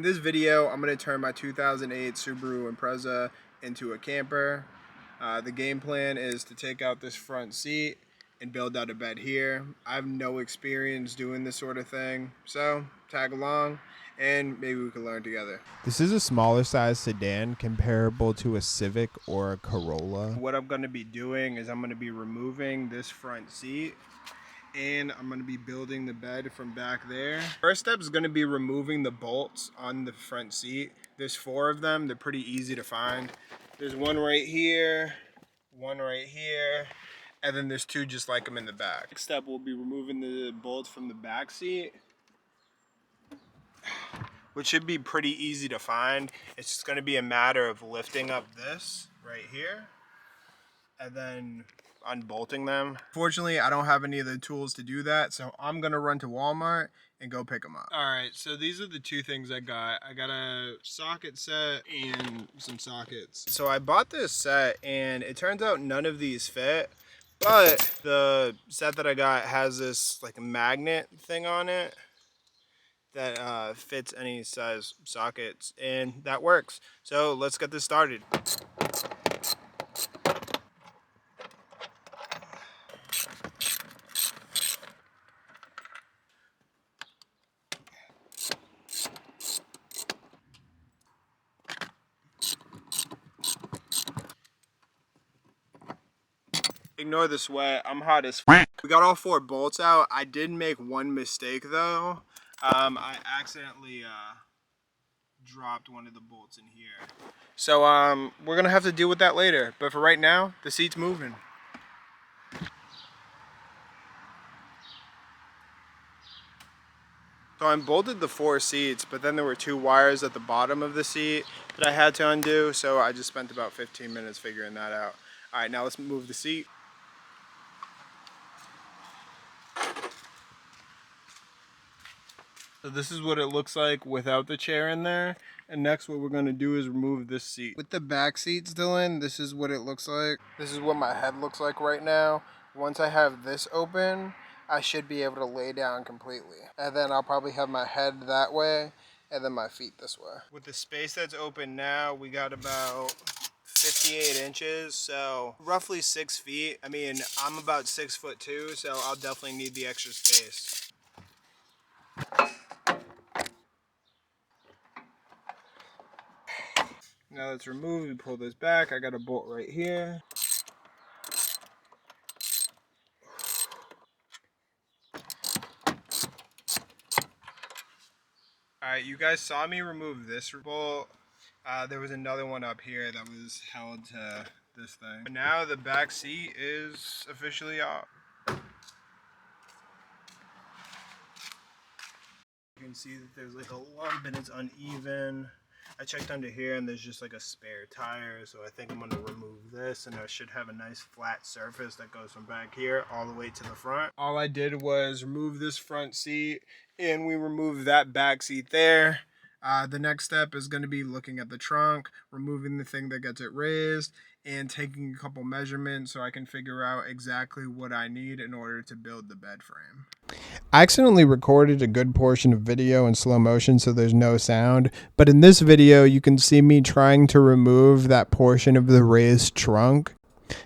this video, I'm going to turn my 2008 Subaru Impreza into a camper. The game plan is to take out this front seat and build out a bed here. I have no experience doing this sort of thing, so tag along and maybe we can learn together. This is a smaller size sedan comparable to a Civic or a Corolla. What I'm going to be doing is I'm going to be removing this front seat and I'm going to be building the bed from back there. First step is going to be removing the bolts on the front seat. There's 4 of them. They're pretty easy to find. There's one right here, one right here, and then there's 2 just like them in the back. Next step, we'll be removing the bolts from the back seat, which should be pretty easy to find. It's just going to be a matter of lifting up this right here and then unbolting them. Fortunately, I don't have any of the tools to do that, so I'm gonna run to Walmart and go pick them up. All right, so these are the 2 things I got. I got a socket set and some sockets. So I bought this set and it turns out none of these fit, but the set that I got has this like a magnet thing on it that fits any size sockets, and that works. So let's get this started. Ignore the sweat, I'm hot as f. We got all 4 bolts out. I did make one mistake though. I accidentally dropped one of the bolts in here. So we're gonna have to deal with that later. But for right now, the seat's moving. So I unbolted the 4 seats, but then there were 2 wires at the bottom of the seat that I had to undo. So I just spent about 15 minutes figuring that out. All right, now let's move the seat. So this is what it looks like without the chair in there. And next what we're going to do is remove this seat. With the back seat still in, this is what it looks like. This is what my head looks like right now. Once I have this open, I should be able to lay down completely. And then I'll probably have my head that way and then my feet this way. With the space that's open now, we got about 58 inches, so roughly 6 feet. I mean, I'm about 6'2", so I'll definitely need the extra space. Now let's remove, we pull this back. I got a bolt right here. Alright, you guys saw me remove this bolt. There was another one up here that was held to this thing. But now the back seat is officially off. You can see that there's like a lump and it's uneven. I checked under here and there's just like a spare tire, so I think I'm going to remove this and I should have a nice flat surface that goes from back here all the way to the front. All I did was remove this front seat and we removed that back seat there. The next step is going to be looking at the trunk, removing the thing that gets it raised, and taking a couple measurements so I can figure out exactly what I need in order to build the bed frame. I accidentally recorded a good portion of video in slow motion so there's no sound, but in this video you can see me trying to remove that portion of the raised trunk.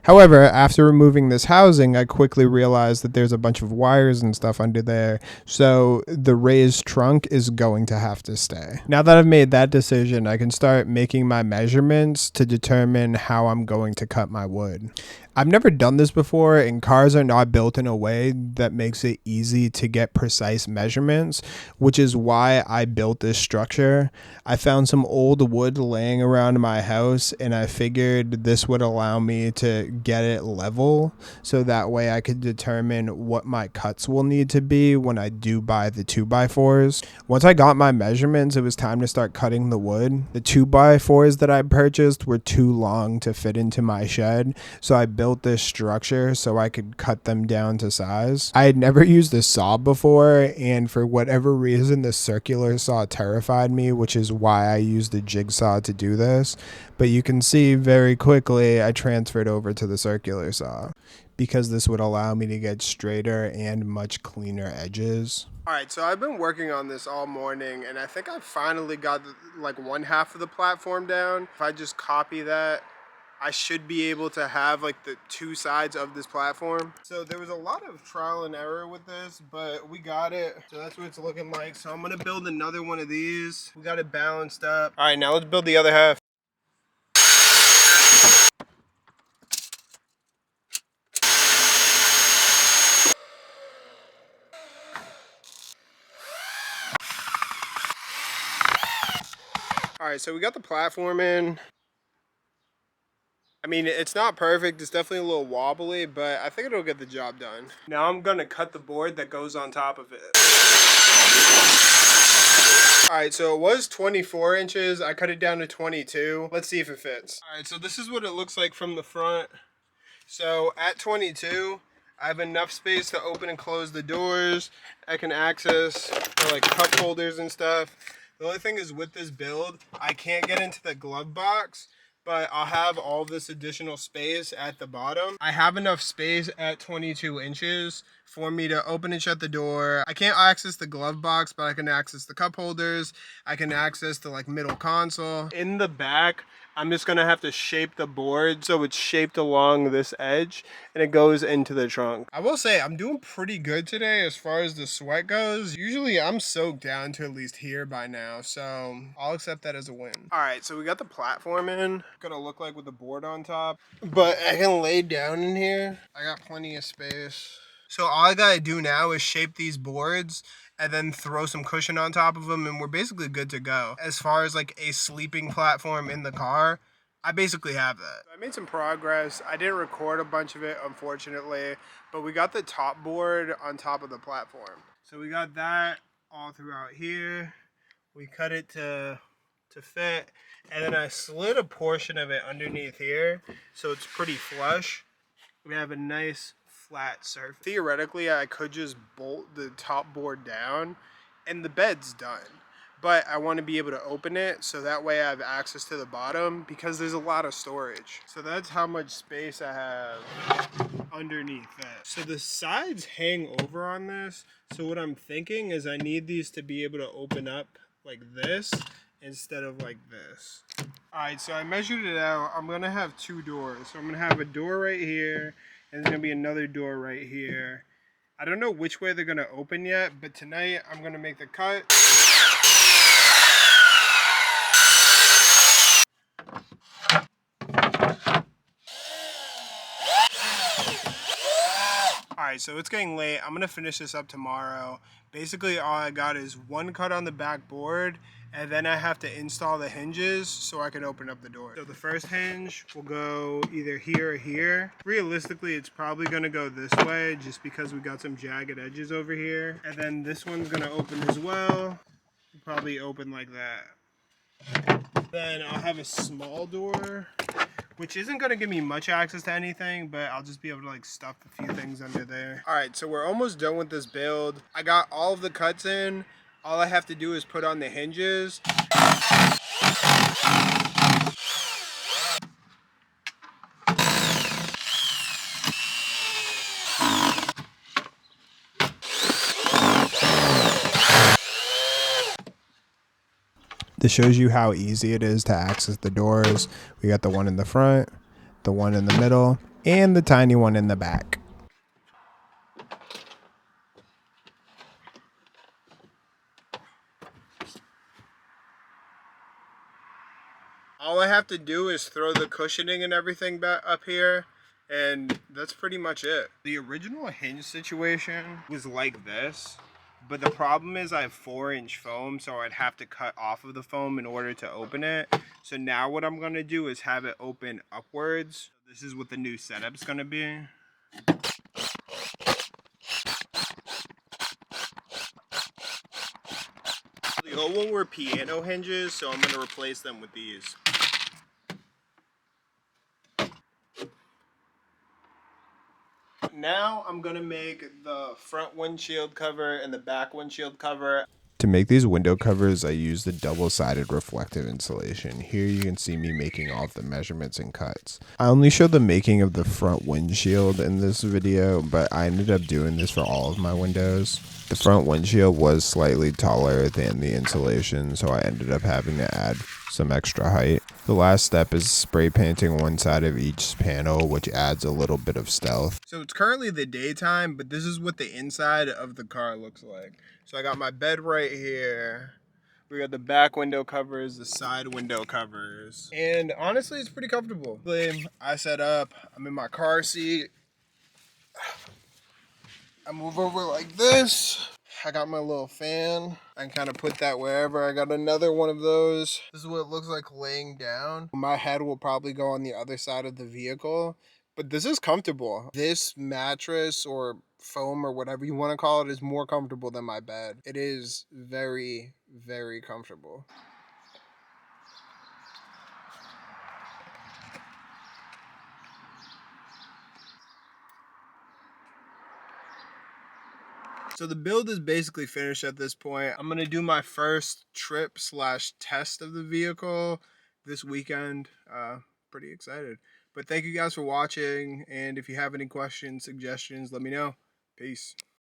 However, after removing this housing, I quickly realized that there's a bunch of wires and stuff under there, so the raised trunk is going to have to stay. Now that I've made that decision, I can start making my measurements to determine how I'm going to cut my wood. I've never done this before, and cars are not built in a way that makes it easy to get precise measurements, which is why I built this structure. I found some old wood laying around my house, and I figured this would allow me to get it level, so that way I could determine what my cuts will need to be when I do buy the 2x4s. Once I got my measurements, it was time to start cutting the wood. The 2x4s that I purchased were too long to fit into my shed, so I built this structure so I could cut them down to size. I had never used a saw before, and for whatever reason the circular saw terrified me, which is why I used the jigsaw to do this. But you can see very quickly I transferred over to the circular saw. because this would allow me to get straighter and much cleaner edges. Alright, so I've been working on this all morning, and I think I finally got like one half of the platform down. If I just copy that, I should be able to have like the two sides of this platform. So there was a lot of trial and error with this, but we got it. So that's what it's looking like. So I'm gonna build another one of these. We got it balanced up. Alright, now let's build the other half. Alright, so we got the platform in. I mean, it's not perfect. It's definitely a little wobbly, but I think it'll get the job done. Now I'm gonna cut the board that goes on top of it. Alright, so it was 24 inches. I cut it down to 22. Let's see if it fits. Alright, so this is what it looks like from the front. So at 22, I have enough space to open and close the doors. I can access for like cup holders and stuff. The only thing is with this build, I can't get into the glove box, but I'll have all this additional space at the bottom. I have enough space at 22 inches for me to open and shut the door. I can't access the glove box, but I can access the cup holders. I can access the like middle console. In the back, I'm just gonna have to shape the board so it's shaped along this edge and it goes into the trunk. I will say I'm doing pretty good today as far as the sweat goes. Usually I'm soaked down to at least here by now, so I'll accept that as a win. All right, so we got the platform in. Gonna look like with the board on top, but I can lay down in here. I got plenty of space. So all I gotta do now is shape these boards and then throw some cushion on top of them, and we're basically good to go. As far as like a sleeping platform in the car, I basically have that. I made some progress. I didn't record a bunch of it, unfortunately, but we got the top board on top of the platform. So we got that all throughout here. We cut it to fit, and then I slid a portion of it underneath here, so it's pretty flush. We have a nice flat surface. Theoretically, I could just bolt the top board down and the bed's done. But I want to be able to open it so that way I have access to the bottom because there's a lot of storage. So that's how much space I have underneath that. So the sides hang over on this. So what I'm thinking is I need these to be able to open up like this instead of like this. Alright, so I measured it out. I'm gonna have two doors. So I'm gonna have a door right here, and there's gonna be another door right here. I don't know which way they're gonna open yet, but tonight I'm gonna make the cut. Alright, so it's getting late. I'm gonna finish this up tomorrow. Basically, all I got is one cut on the back board, and then I have to install the hinges so I can open up the door. So the first hinge will go either here or here. Realistically, it's probably gonna go this way just because we got some jagged edges over here. And then this one's gonna open as well. Probably open like that. Then I'll have a small door, which isn't going to give me much access to anything, but I'll just be able to like stuff a few things under there. All right, so we're almost done with this build. I got all of the cuts in. All I have to do is put on the hinges. This shows you how easy it is to access the doors. We got the one in the front, the one in the middle, and the tiny one in the back. All I have to do is throw the cushioning and everything back up here, and that's pretty much it. The original hinge situation was like this, but the problem is I have 4-inch foam, so I'd have to cut off of the foam in order to open it. So now what I'm gonna do is have it open upwards. This is what the new setup's gonna be. The old one were piano hinges, so I'm gonna replace them with these. Now I'm gonna make the front windshield cover and the back windshield cover. To make these window covers, I used the double-sided reflective insulation. Here you can see me making all of the measurements and cuts. I only showed the making of the front windshield in this video, but I ended up doing this for all of my windows. The front windshield was slightly taller than the insulation, so I ended up having to add some extra height. The last step is spray painting one side of each panel, which adds a little bit of stealth. So it's currently the daytime, but this is what the inside of the car looks like. So I got my bed right here. We got the back window covers, the side window covers. And honestly, it's pretty comfortable. I set up, I'm in my car seat. I move over like this. I got my little fan. I can kind of put that wherever. I got another one of those. This is what it looks like laying down. My head will probably go on the other side of the vehicle, but this is comfortable. This mattress or foam or whatever you want to call it is more comfortable than my bed. It is very, very comfortable. So the build is basically finished at this point. I'm gonna do my first trip slash test of the vehicle this weekend. Pretty excited. But thank you guys for watching. And if you have any questions, suggestions, let me know. Peace.